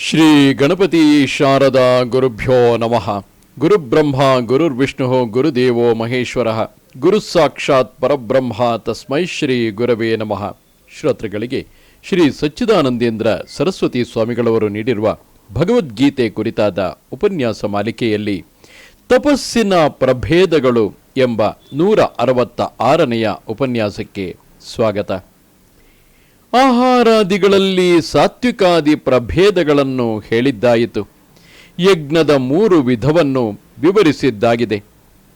ಶ್ರೀ ಗಣಪತಿ ಶಾರದಾ ಗುರುಭ್ಯೋ ನಮಃ. ಗುರುಬ್ರಹ್ಮ ಗುರುರ್ವಿಷ್ಣು ಗುರುದೇವೋ ಮಹೇಶ್ವರ. ಗುರು ಸಾಕ್ಷಾತ್ ಪರಬ್ರಹ್ಮ ತಸ್ಮೈ ಶ್ರೀ ಗುರವೇ ನಮಃ. ಶ್ರೋತೃಗಳಿಗೆ ಶ್ರೀ ಸಚ್ಚಿದಾನಂದೇಂದ್ರ ಸರಸ್ವತಿ ಸ್ವಾಮಿಗಳವರು ನೀಡಿರುವ ಭಗವದ್ಗೀತೆ ಕುರಿತಾದ ಉಪನ್ಯಾಸ ಮಾಲಿಕೆಯಲ್ಲಿ ತಪಸ್ಸಿನ ಪ್ರಭೇದಗಳು ಎಂಬ 166ನೆಯ ಉಪನ್ಯಾಸಕ್ಕೆ ಸ್ವಾಗತ. ಆಹಾರಾದಿಗಳಲ್ಲಿ ಸಾತ್ವಿಕಾದಿ ಪ್ರಭೇದಗಳನ್ನು ಹೇಳಿದ್ದಾಯಿತು. ಯಜ್ಞದ 3 ವಿಧವನ್ನು ವಿವರಿಸಿದ್ದಾಗಿದೆ.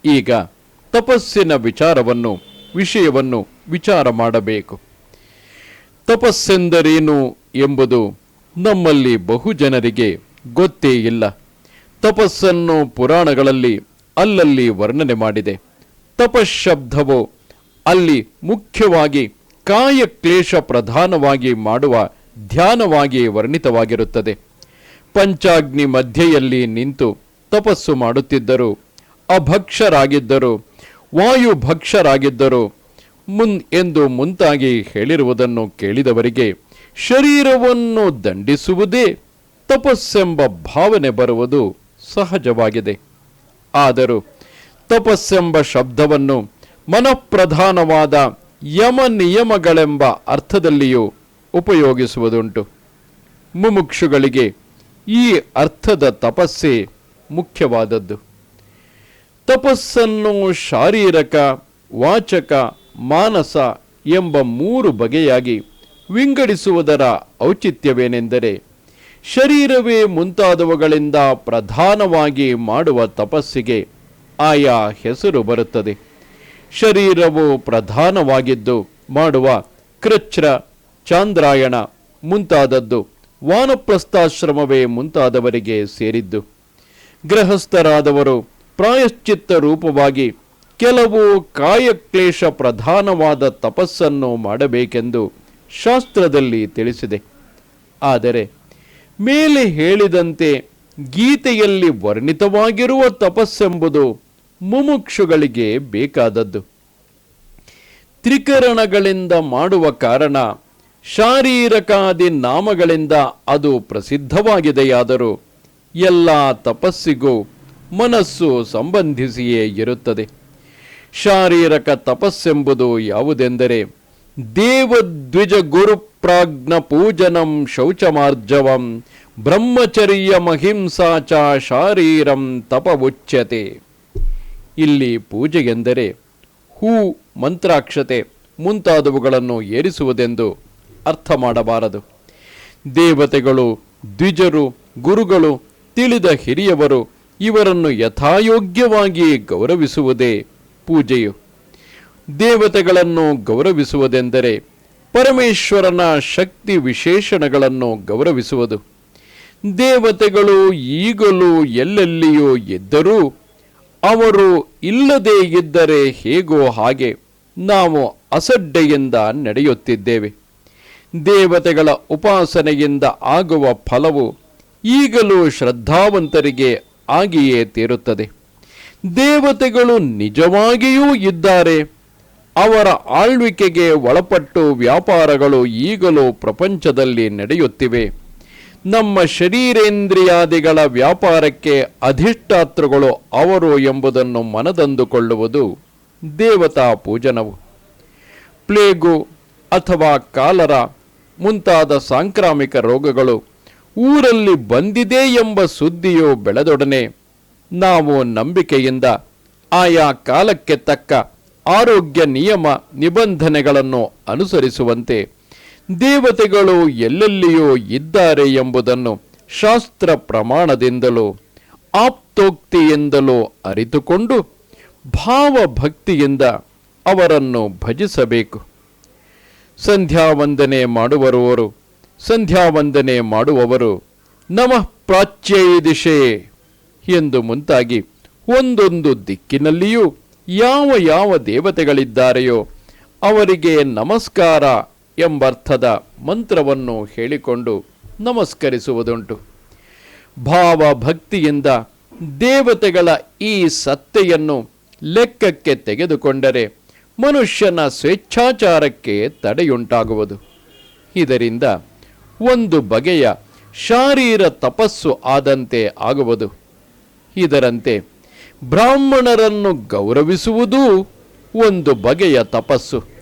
ಈಗ ತಪಸ್ಸಿನ ವಿಷಯವನ್ನು ವಿಚಾರ ಮಾಡಬೇಕು. ತಪಸ್ಸೆಂದರೇನು ಎಂಬುದು ನಮ್ಮಲ್ಲಿ ಬಹುಜನರಿಗೆ ಗೊತ್ತೇ ಇಲ್ಲ. ತಪಸ್ಸನ್ನು ಪುರಾಣಗಳಲ್ಲಿ ಅಲ್ಲಲ್ಲಿ ವರ್ಣನೆ ಮಾಡಿದೆ. ತಪಶ್ಶಬ್ದವು ಅಲ್ಲಿ ಮುಖ್ಯವಾಗಿ ಕಾಯಕ್ಲೇಶ ಪ್ರಧಾನವಾಗಿ ಮಾಡುವ ಧ್ಯಾನವಾಗಿ ವರ್ಣಿತವಾಗಿರುತ್ತದೆ. ಪಂಚಾಗ್ನಿ ಮಧ್ಯೆಯಲ್ಲಿ ನಿಂತು ತಪಸ್ಸು ಮಾಡುತ್ತಿದ್ದರು, ಅಭಕ್ಷರಾಗಿದ್ದರು, ವಾಯುಭಕ್ಷರಾಗಿದ್ದರು ಎಂದು ಮುಂತಾಗಿ ಹೇಳಿರುವುದನ್ನು ಕೇಳಿದವರಿಗೆ ಶರೀರವನ್ನು ದಂಡಿಸುವುದೇ ತಪಸ್ಸೆಂಬ ಭಾವನೆ ಬರುವುದು ಸಹಜವಾಗಿದೆ. ಆದರೂ ತಪಸ್ಸೆಂಬ ಶಬ್ದವನ್ನು ಮನಃಪ್ರಧಾನವಾದ ಯಮ ನಿಯಮಗಳೆಂಬ ಅರ್ಥದಲ್ಲಿಯೂ ಉಪಯೋಗಿಸುವುದುಂಟು. ಮುಮುಕ್ಷುಗಳಿಗೆ ಈ ಅರ್ಥದ ತಪಸ್ಸೇ ಮುಖ್ಯವಾದದ್ದು. ತಪಸ್ಸನ್ನು ಶಾರೀರಕ, ವಾಚಕ, ಮಾನಸ ಎಂಬ 3 ಬಗೆಯಾಗಿ ವಿಂಗಡಿಸುವುದರ ಔಚಿತ್ಯವೇನೆಂದರೆ, ಶರೀರವೇ ಮುಂತಾದವುಗಳಿಂದ ಪ್ರಧಾನವಾಗಿ ಮಾಡುವ ತಪಸ್ಸಿಗೆ ಆಯಾ ಹೆಸರು ಬರುತ್ತದೆ. ಶರೀರವು ಪ್ರಧಾನವಾಗಿದ್ದು ಮಾಡುವ ಕೃಚ್ಛ್ರ, ಚಾಂದ್ರಾಯಣ ಮುಂತಾದದ್ದು ವಾನಪ್ರಸ್ಥಾಶ್ರಮವೇ ಮುಂತಾದವರಿಗೆ ಸೇರಿದ್ದು. ಗೃಹಸ್ಥರಾದವರು ಪ್ರಾಯಶ್ಚಿತ್ತ ರೂಪವಾಗಿ ಕೆಲವು ಕಾಯಕ್ಲೇಶ ಪ್ರಧಾನವಾದ ತಪಸ್ಸನ್ನು ಮಾಡಬೇಕೆಂದು ಶಾಸ್ತ್ರದಲ್ಲಿ ತಿಳಿಸಿದೆ. ಆದರೆ ಮೇಲೆ ಹೇಳಿದಂತೆ ಗೀತೆಯಲ್ಲಿ ವರ್ಣಿತವಾಗಿರುವ ತಪಸ್ಸೆಂಬುದು ಮುಮುಕ್ಷುಗಳಿಗೆ ಬೇಕಾದದ್ದು. ತ್ರಿಕರಣಗಳಿಂದ ಮಾಡುವ ಕಾರಣ ಶಾರೀರಕಾದಿ ನಾಮಗಳಿಂದ ಅದು ಪ್ರಸಿದ್ಧವಾಗಿದೆಯಾದರೂ ಎಲ್ಲ ತಪಸ್ಸಿಗೂ ಮನಸ್ಸು ಸಂಬಂಧಿಸಿಯೇ ಇರುತ್ತದೆ. ಶಾರೀರಕ ತಪಸ್ಸೆಂಬುದು ಯಾವುದೆಂದರೆ ದೇವದ್ವಿಜ ಗುರುಪ್ರಾಜ್ಞ ಪೂಜನಂ ಶೌಚಮಾರ್ಜವಂ ಬ್ರಹ್ಮಚರ್ಯ ಮಹಿಂಸಾ ಚ ಶಾರೀರಂ ತಪವುಚ್ಯತೆ. ಇಲ್ಲಿ ಪೂಜೆ ಎಂದರೆ ಹೂ, ಮಂತ್ರಾಕ್ಷತೆ ಮುಂತಾದವುಗಳನ್ನು ಏರಿಸುವುದೆಂದು ಅರ್ಥ ಮಾಡಬಾರದು. ದೇವತೆಗಳು, ದ್ವಿಜರು, ಗುರುಗಳು, ತಿಳಿದ ಹಿರಿಯವರು ಇವರನ್ನು ಯಥಾಯೋಗ್ಯವಾಗಿ ಗೌರವಿಸುವುದೇ ಪೂಜೆಯು. ದೇವತೆಗಳನ್ನು ಗೌರವಿಸುವುದೆಂದರೆ ಪರಮೇಶ್ವರನ ಶಕ್ತಿ ವಿಶೇಷಣಗಳನ್ನು ಗೌರವಿಸುವುದು. ದೇವತೆಗಳು ಈಗಲೂ ಎಲ್ಲೆಲ್ಲಿಯೂ ಇದ್ದರೂ ಅವರು ಇಲ್ಲದೇ ಇದ್ದರೆ ಹೇಗೋ ಹಾಗೆ ನಾವು ಅಸಡ್ಡೆಯಿಂದ ನಡೆಯುತ್ತಿದ್ದೇವೆ. ದೇವತೆಗಳ ಉಪಾಸನೆಯಿಂದ ಆಗುವ ಫಲವು ಈಗಲೂ ಶ್ರದ್ಧಾವಂತರಿಗೆ ಆಗಿಯೇ ತೀರುತ್ತದೆ. ದೇವತೆಗಳು ನಿಜವಾಗಿಯೂ ಇದ್ದಾರೆ. ಅವರ ಆಳ್ವಿಕೆಗೆ ಒಳಪಟ್ಟು ವ್ಯಾಪಾರಗಳು ಈಗಲೂ ಪ್ರಪಂಚದಲ್ಲಿ ನಡೆಯುತ್ತಿವೆ. ನಮ್ಮ ಶರೀರೇಂದ್ರಿಯಾದಿಗಳ ವ್ಯಾಪಾರಕ್ಕೆ ಅಧಿಷ್ಠಾತೃಗಳು ಅವರು ಎಂಬುದನ್ನು ಮನದಂದುಕೊಳ್ಳುವುದು ದೇವತಾ ಪೂಜನವು. ಪ್ಲೇಗು ಅಥವಾ ಕಾಲರ ಮುಂತಾದ ಸಾಂಕ್ರಾಮಿಕ ರೋಗಗಳು ಊರಲ್ಲಿ ಬಂದಿದೆ ಎಂಬ ಸುದ್ದಿಯು ಬೆಳೆದೊಡನೆ ನಾವು ನಂಬಿಕೆಯಿಂದ ಆಯಾ ಕಾಲಕ್ಕೆ ತಕ್ಕ ಆರೋಗ್ಯ ನಿಯಮ ನಿಬಂಧನೆಗಳನ್ನು ಅನುಸರಿಸುವಂತೆ ದೇವತೆಗಳು ಎಲ್ಲೆಲ್ಲಿಯೂ ಇದ್ದಾರೆ ಎಂಬುದನ್ನು ಶಾಸ್ತ್ರ ಪ್ರಮಾಣದಿಂದಲೂ ಆಪ್ತೋಕ್ತಿಯಿಂದಲೂ ಅರಿತುಕೊಂಡು ಭಾವಭಕ್ತಿಯಿಂದ ಅವರನ್ನು ಭಜಿಸಬೇಕು. ಸಂಧ್ಯಾವಂದನೆ ಮಾಡುವವರು ನಮಃ ಪ್ರಾಚ್ಯೈ ದಿಶೆ ಎಂದು ಮುಂತಾಗಿ ಒಂದೊಂದು ದಿಕ್ಕಿನಲ್ಲಿಯೂ ಯಾವ ಯಾವ ದೇವತೆಗಳಿದ್ದಾರೆಯೋ ಅವರಿಗೆ ನಮಸ್ಕಾರ ಎಂಬರ್ಥದ ಮಂತ್ರವನ್ನು ಹೇಳಿಕೊಂಡು ನಮಸ್ಕರಿಸುವುದುಂಟು. ಭಾವಭಕ್ತಿಯಿಂದ ದೇವತೆಗಳ ಈ ಸತ್ತೆಯನ್ನು ಲೆಕ್ಕಕ್ಕೆ ತೆಗೆದುಕೊಂಡರೆ ಮನುಷ್ಯನ ಸ್ವೇಚ್ಛಾಚಾರಕ್ಕೆ ತಡೆಯುಂಟಾಗುವುದು. ಇದರಿಂದ ಒಂದು ಬಗೆಯ ಶಾರೀರ ತಪಸ್ಸು ಆದಂತೆ ಆಗುವುದು. ಇದರಂತೆ ಬ್ರಾಹ್ಮಣರನ್ನು ಗೌರವಿಸುವುದೂ ಒಂದು ಬಗೆಯ ತಪಸ್ಸು.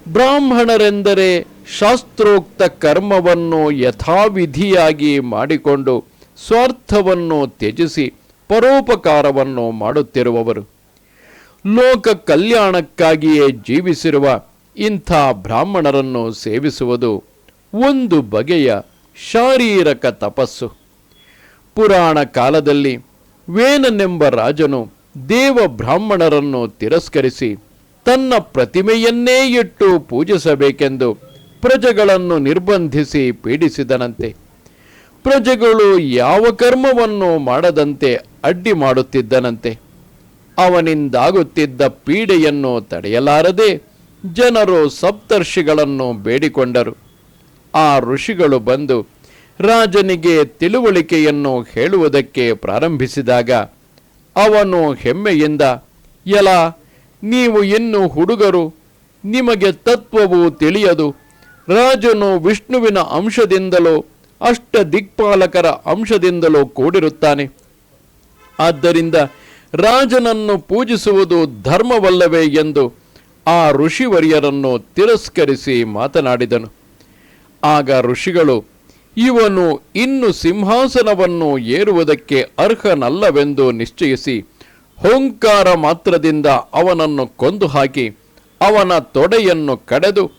ಬ್ರಾಹ್ಮಣರೆಂದರೆ ಶಾಸ್ತ್ರೋಕ್ತ ಕರ್ಮವನ್ನು ಯಥಾವಿಧಿಯಾಗಿ ಮಾಡಿಕೊಂಡು ಸ್ವಾರ್ಥವನ್ನು ತ್ಯಜಿಸಿ ಪರೋಪಕಾರವನ್ನು ಮಾಡುತ್ತಿರುವವರು. ಲೋಕ ಕಲ್ಯಾಣಕ್ಕಾಗಿಯೇ ಜೀವಿಸಿರುವ ಇಂಥ ಬ್ರಾಹ್ಮಣರನ್ನು ಸೇವಿಸುವುದು ಒಂದು ಬಗೆಯ ಶಾರೀರಕ ತಪಸ್ಸು. ಪುರಾಣ ಕಾಲದಲ್ಲಿ ವೇನನೆಂಬ ರಾಜನು ದೇವ ಬ್ರಾಹ್ಮಣರನ್ನು ತಿರಸ್ಕರಿಸಿ ತನ್ನ ಪ್ರತಿಮೆಯನ್ನೇ ಇಟ್ಟು ಪೂಜಿಸಬೇಕೆಂದು ಪ್ರಜೆಗಳನ್ನು ನಿರ್ಬಂಧಿಸಿ ಪೀಡಿಸಿದನಂತೆ. ಪ್ರಜೆಗಳು ಯಾವ ಕರ್ಮವನ್ನು ಮಾಡದಂತೆ ಅಡ್ಡಿ ಮಾಡುತ್ತಿದ್ದನಂತೆ. ಅವನಿಂದಾಗುತ್ತಿದ್ದ ಪೀಡೆಯನ್ನು ತಡೆಯಲಾರದೆ ಜನರು ಸಪ್ತರ್ಷಿಗಳನ್ನು ಬೇಡಿಕೊಂಡರು. ಆ ಋಷಿಗಳು ಬಂದು ರಾಜನಿಗೆ ತಿಳುವಳಿಕೆಯನ್ನು ಹೇಳುವುದಕ್ಕೆ ಪ್ರಾರಂಭಿಸಿದಾಗ ಅವನು ಹೆಮ್ಮೆಯಿಂದ, ಎಲ, ನೀವು ಇನ್ನೂ ಹುಡುಗರು, ನಿಮಗೆ ತತ್ವವು ತಿಳಿಯದು. ರಾಜನು ವಿಷ್ಣುವಿನ ಅಂಶದಿಂದಲೋ ಅಷ್ಟ ದಿಕ್ಪಾಲಕರ ಅಂಶದಿಂದಲೋ ಕೂಡಿರುತ್ತಾನೆ. ಆದ್ದರಿಂದ ರಾಜನನ್ನು ಪೂಜಿಸುವುದು ಧರ್ಮವಲ್ಲವೇ ಎಂದು ಆ ಋಷಿವರ್ಯರನ್ನು ತಿರಸ್ಕರಿಸಿ ಮಾತನಾಡಿದನು. ಆಗ ಋಷಿಗಳು, ಇವನು ಇನ್ನು ಸಿಂಹಾಸನವನ್ನು ಏರುವುದಕ್ಕೆ ಅರ್ಹನಲ್ಲವೆಂದು ನಿಶ್ಚಯಿಸಿ ಹೊಂಕಾರ ಮಾತ್ರದಿಂದ ಅವನನ್ನು ಕೊಂದು ಹಾಕಿ ಅವನ ತೊಡೆಯನ್ನು ಕಡೆದು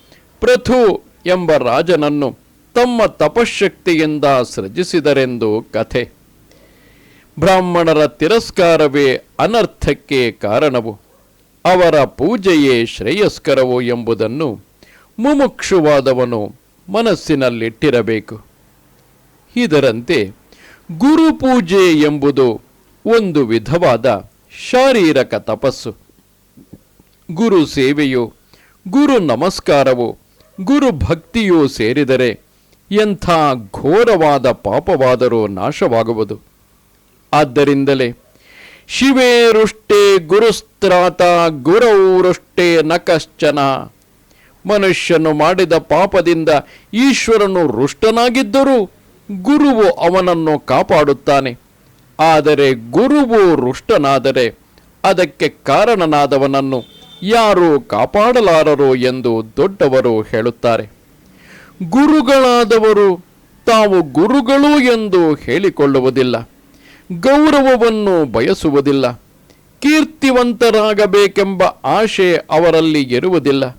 ಪೃಥು ಎಂಬ ರಾಜನನ್ನು ತಮ್ಮ ತಪಶಕ್ತಿಯಿಂದ ಸೃಜಿಸಿದರೆಂದು ಕಥೆ. ಬ್ರಾಹ್ಮಣರ ತಿರಸ್ಕಾರವೇ ಅನರ್ಥಕ್ಕೆ ಕಾರಣವು, ಅವರ ಪೂಜೆಯೇ ಶ್ರೇಯಸ್ಕರವು ಎಂಬುದನ್ನು ಮುಮುಕ್ಷುವಾದವನು ಮನಸ್ಸಿನಲ್ಲಿಟ್ಟಿರಬೇಕು. ಇದರಂತೆ ಗುರುಪೂಜೆ ಎಂಬುದು ಒಂದು ವಿಧವಾದ ಶಾರೀರಕ ತಪಸ್ಸು. ಗುರು ಸೇವೆಯು, ಗುರು ನಮಸ್ಕಾರವು, ಗುರು ಭಕ್ತಿಯೂ ಸೇರಿದರೆ ಎಂಥ ಘೋರವಾದ ಪಾಪವಾದರೂ ನಾಶವಾಗುವುದು. ಆದ್ದರಿಂದಲೇ ಶಿವೇರುಷ್ಟೇ ಗುರುಸ್ತ್ರಾತ ಗುರೌರುಷ್ಟೇ ನ ಕಶ್ಚನ. ಮನುಷ್ಯನು ಮಾಡಿದ ಪಾಪದಿಂದ ಈಶ್ವರನು ರುಷ್ಟನಾಗಿದ್ದರೂ ಗುರುವು ಅವನನ್ನು ಕಾಪಾಡುತ್ತಾನೆ. ಆದರೆ ಗುರುವು ರುಷ್ಟನಾದರೆ ಅದಕ್ಕೆ ಕಾರಣನಾದವನನ್ನು ಯಾರೂ ಕಾಪಾಡಲಾರರು ಎಂದು ದೊಡ್ಡವರು ಹೇಳುತ್ತಾರೆ. ಗುರುಗಳಾದವರು ತಾವು ಗುರುಗಳು ಎಂದು ಹೇಳಿಕೊಳ್ಳುವುದಿಲ್ಲ, ಗೌರವವನ್ನು ಬಯಸುವುದಿಲ್ಲ, ಕೀರ್ತಿವಂತರಾಗಬೇಕೆಂಬ ಆಶೆ ಅವರಲ್ಲಿ ಇರುವುದಿಲ್ಲ.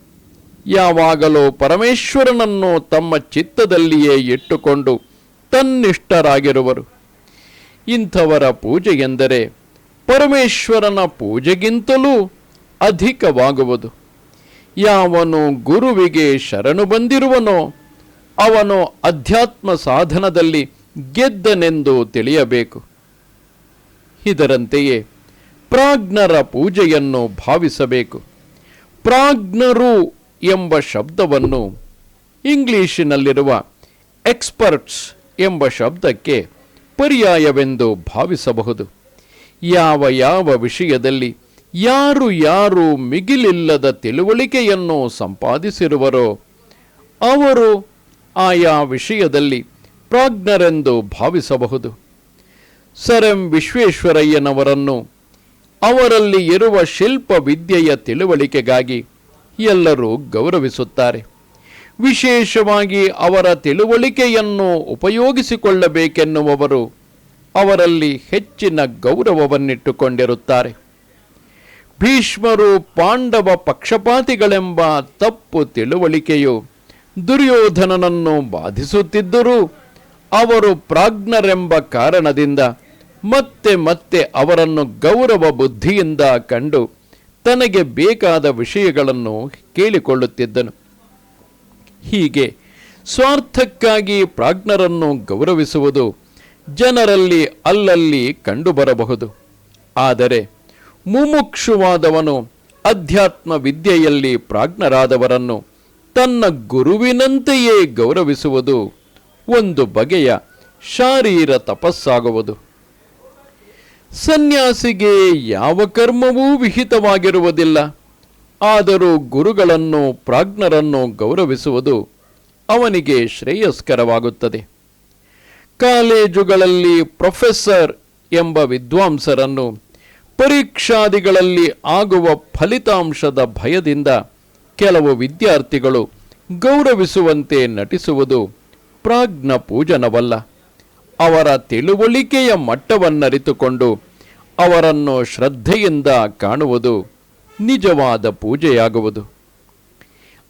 ಯಾವಾಗಲೂ ಪರಮೇಶ್ವರನನ್ನು ತಮ್ಮ ಚಿತ್ತದಲ್ಲಿಯೇ ಇಟ್ಟುಕೊಂಡು ತನ್ನಿಷ್ಠರಾಗಿರುವರು. ಇಂಥವರ ಪೂಜೆ ಎಂದರೆ ಪರಮೇಶ್ವರನ ಪೂಜೆಗಿಂತಲೂ ಅಧಿಕವಾಗುವುದು. ಯಾವನು ಗುರುವಿಗೆ ಶರಣು ಬಂದಿರುವನೋ ಅವನು ಅಧ್ಯಾತ್ಮ ಸಾಧನದಲ್ಲಿ ಗೆದ್ದನೆಂದು ತಿಳಿಯಬೇಕು. ಇದರಂತೆಯೇ ಪ್ರಾಜ್ಞರ ಪೂಜೆಯನ್ನು ಭಾವಿಸಬೇಕು. ಪ್ರಾಜ್ಞರು ಎಂಬ ಶಬ್ದವನ್ನು ಇಂಗ್ಲಿಶಿನಲ್ಲಿರುವ ಎಕ್ಸ್ಪರ್ಟ್ಸ್ ಎಂಬ ಶಬ್ದಕ್ಕೆ ಪರ್ಯಾಯವೆಂದು ಭಾವಿಸಬಹುದು. ಯಾವ ಯಾವ ವಿಷಯದಲ್ಲಿ ಯಾರು ಯಾರು ಮಿಗಿಲಿಲ್ಲದ ತಿಳುವಳಿಕೆಯನ್ನು ಸಂಪಾದಿಸಿರುವರೋ ಅವರು ಆಯಾ ವಿಷಯದಲ್ಲಿ ಪ್ರಾಜ್ಞರೆಂದು ಭಾವಿಸಬಹುದು. ಸರ್ ಎಂ ವಿಶ್ವೇಶ್ವರಯ್ಯನವರನ್ನು ಅವರಲ್ಲಿ ಇರುವ ಶಿಲ್ಪ ವಿದ್ಯೆಯ ತಿಳುವಳಿಕೆಗಾಗಿ ಎಲ್ಲರೂ ಗೌರವಿಸುತ್ತಾರೆ. ವಿಶೇಷವಾಗಿ ಅವರ ತಿಳುವಳಿಕೆಯನ್ನು ಉಪಯೋಗಿಸಿಕೊಳ್ಳಬೇಕೆನ್ನುವವರು ಅವರಲ್ಲಿ ಹೆಚ್ಚಿನ ಗೌರವವನ್ನಿಟ್ಟುಕೊಂಡಿರುತ್ತಾರೆ. ಭೀಷ್ಮರು ಪಾಂಡವ ಪಕ್ಷಪಾತಿಗಳೆಂಬ ತಪ್ಪು ತಿಳುವಳಿಕೆಯು ದುರ್ಯೋಧನನನ್ನು ಬಾಧಿಸುತ್ತಿದ್ದರೂ ಅವರು ಪ್ರಾಜ್ಞರೆಂಬ ಕಾರಣದಿಂದ ಮತ್ತೆ ಮತ್ತೆ ಅವರನ್ನು ಗೌರವ ಬುದ್ಧಿಯಿಂದ ಕಂಡು ತನಗೆ ಬೇಕಾದ ವಿಷಯಗಳನ್ನು ಕೇಳಿಕೊಳ್ಳುತ್ತಿದ್ದನು. ಹೀಗೆ ಸ್ವಾರ್ಥಕ್ಕಾಗಿ ಪ್ರಾಜ್ಞರನ್ನು ಗೌರವಿಸುವುದು ಜನರಲ್ಲಿ ಅಲ್ಲಲ್ಲಿ ಕಂಡುಬರಬಹುದು. ಆದರೆ ಮುಮುಕ್ಷುವಾದವನು ಅಧ್ಯಾತ್ಮ ವಿದ್ಯೆಯಲ್ಲಿ ಪ್ರಾಜ್ಞರಾದವರನ್ನು ತನ್ನ ಗುರುವಿನಂತೆಯೇ ಗೌರವಿಸುವುದು ಒಂದು ಬಗೆಯ ಶಾರೀರ ತಪಸ್ಸಾಗುವುದು. ಸನ್ಯಾಸಿಗೆ ಯಾವ ಕರ್ಮವೂ ವಿಹಿತವಾಗಿರುವುದಿಲ್ಲ. ಆದರೂ ಗುರುಗಳನ್ನು ಪ್ರಾಜ್ಞರನ್ನು ಗೌರವಿಸುವುದು ಅವನಿಗೆ ಶ್ರೇಯಸ್ಕರವಾಗುತ್ತದೆ. ಕಾಲೇಜುಗಳಲ್ಲಿ ಪ್ರೊಫೆಸರ್ ಎಂಬ ವಿದ್ವಾಂಸರನ್ನು ಪರೀಕ್ಷಾದಿಗಳಲ್ಲಿ ಆಗುವ ಫಲಿತಾಂಶದ ಭಯದಿಂದ ಕೆಲವು ವಿದ್ಯಾರ್ಥಿಗಳು ಗೌರವಿಸುವಂತೆ ನಟಿಸುವುದು ಪ್ರಾಜ್ಞ ಪೂಜನವಲ್ಲ. ಅವರ ತಿಳುವಳಿಕೆಯ ಮಟ್ಟವನ್ನರಿತುಕೊಂಡು ಅವರನ್ನು ಶ್ರದ್ಧೆಯಿಂದ ಕಾಣುವುದು ನಿಜವಾದ ಪೂಜೆಯಾಗುವುದು.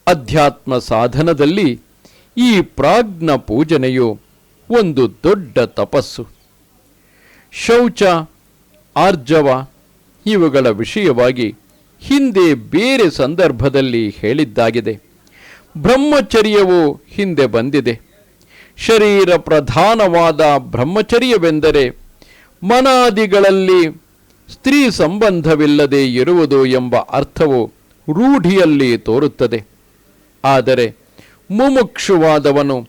ಅಧ್ಯಾತ್ಮ ಸಾಧನದಲ್ಲಿ ಈ ಪ್ರಾಜ್ಞ ಪೂಜನೆಯು ಒಂದು ದೊಡ್ಡ ತಪಸ್ಸು. ಶೌಚ, ಆರ್ಜವ ಇವುಗಳ ವಿಷಯವಾಗಿ ಹಿಂದೆ ಬೇರೆ ಸಂದರ್ಭದಲ್ಲಿ ಹೇಳಿದ್ದಾಗಿದೆ. ಬ್ರಹ್ಮಚರ್ಯವು ಹಿಂದೆ ಬಂದಿದೆ. ಶರೀರ ಪ್ರಧಾನವಾದ ಬ್ರಹ್ಮಚರ್ಯವೆಂದರೆ ಮನಾದಿಗಳಲ್ಲಿ ಸ್ತ್ರೀ ಸಂಬಂಧವಿಲ್ಲದೆ ಇರುವುದು ಎಂಬ ಅರ್ಥವು ರೂಢಿಯಲ್ಲಿ ತೋರುತ್ತದೆ. ಆದರೆ ಮುಮುಕ್ಷುವಾದವನು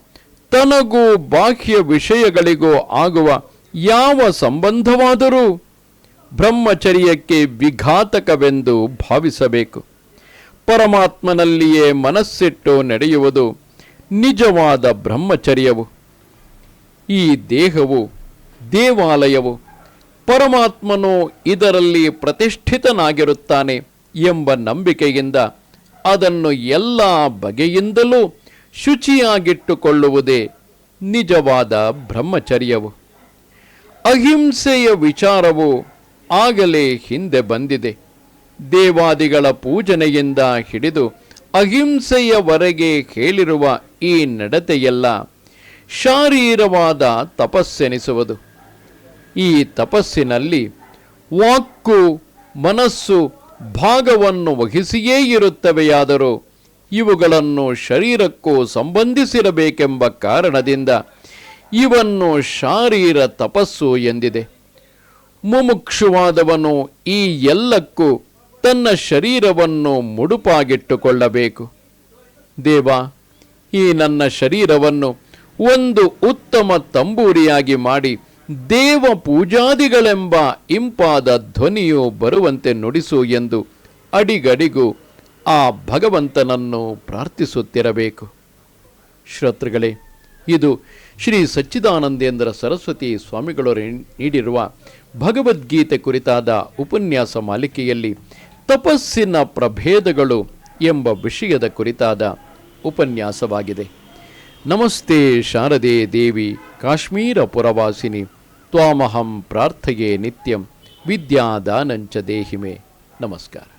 ತನಗೂ ಬಾಹ್ಯ ವಿಷಯಗಳಿಗೂ ಆಗುವ ಯಾವ ಸಂಬಂಧವಾದರೂ ಬ್ರಹ್ಮಚರ್ಯಕ್ಕೆ ವಿಘಾತಕವೆಂದು ಭಾವಿಸಬೇಕು. ಪರಮಾತ್ಮನಲ್ಲಿಯೇ ಮನಸ್ಸಿಟ್ಟು ನಡೆಯುವುದು ನಿಜವಾದ ಬ್ರಹ್ಮಚರ್ಯವು. ಈ ದೇಹವು ದೇವಾಲಯವು, ಪರಮಾತ್ಮನು ಇದರಲ್ಲಿ ಪ್ರತಿಷ್ಠಿತನಾಗಿರುತ್ತಾನೆ ಎಂಬ ನಂಬಿಕೆಯಿಂದ ಅದನ್ನು ಎಲ್ಲ ಬಗೆಯಿಂದಲೂ ಶುಚಿಯಾಗಿಟ್ಟುಕೊಳ್ಳುವುದೇ ನಿಜವಾದ ಬ್ರಹ್ಮಚರ್ಯವು. ಅಹಿಂಸೆಯ ವಿಚಾರವು ಆಗಲೇ ಹಿಂದೆ ಬಂದಿದೆ. ದೇವಾದಿಗಳ ಪೂಜನೆಯಿಂದ ಹಿಡಿದು ಅಹಿಂಸೆಯವರೆಗೆ ಹೇಳಿರುವ ಈ ನಡತೆಯೆಲ್ಲ ಶಾರೀರವಾದ ತಪಸ್ಸೆನಿಸುವುದು. ಈ ತಪಸ್ಸಿನಲ್ಲಿ ವಾಕ್ಕು ಮನಸ್ಸು ಭಾಗವನ್ನು ವಹಿಸಿಯೇ ಇರುತ್ತವೆಯಾದರೂ ಇವುಗಳನ್ನು ಶರೀರಕ್ಕೂ ಸಂಬಂಧಿಸಿರಬೇಕೆಂಬ ಕಾರಣದಿಂದ ಇವನ್ನು ಶಾರೀರ ತಪಸ್ಸು ಎಂದಿದೆ. ಮುಮುಕ್ಷುವಾದವನು ಈ ಎಲ್ಲಕ್ಕೂ ತನ್ನ ಶರೀರವನ್ನು ಮುಡುಪಾಗಿಟ್ಟುಕೊಳ್ಳಬೇಕು. ದೇವ, ಈ ನನ್ನ ಶರೀರವನ್ನು ಒಂದು ಉತ್ತಮ ತಂಬೂರಿಯಾಗಿ ಮಾಡಿ ದೇವ ಪೂಜಾದಿಗಳೆಂಬ ಇಂಪಾದ ಧ್ವನಿಯು ಬರುವಂತೆ ನುಡಿಸು ಎಂದು ಅಡಿಗಡಿಗೂ ಆ ಭಗವಂತನನ್ನು ಪ್ರಾರ್ಥಿಸುತ್ತಿರಬೇಕು. ಶ್ರೋತೃಗಳೇ, ಇದು ಶ್ರೀ ಸಚ್ಚಿದಾನಂದೇಂದ್ರ ಸರಸ್ವತಿ ಸ್ವಾಮಿಗಳವರು ನೀಡಿರುವ ಭಗವದ್ಗೀತೆ ಕುರಿತಾದ ಉಪನ್ಯಾಸ ಮಾಲಿಕೆಯಲ್ಲಿ ತಪಸ್ಸಿನ ಪ್ರಭೇದಗಳು ಎಂಬ ವಿಷಯದ ಕುರಿತಾದ ಉಪನ್ಯಾಸವಾಗಿದೆ. ನಮಸ್ತೆ ಶಾರದೆ ದೇವಿ ಕಾಶ್ಮೀರ ಪುರವಾಸಿನಿ ತ್ವಾಮಹಂ ಪ್ರಾರ್ಥಯೇ ನಿತ್ಯಂ ವಿದ್ಯಾದಾನಂಚ ದೇಹಿಮೆ. ನಮಸ್ಕಾರ.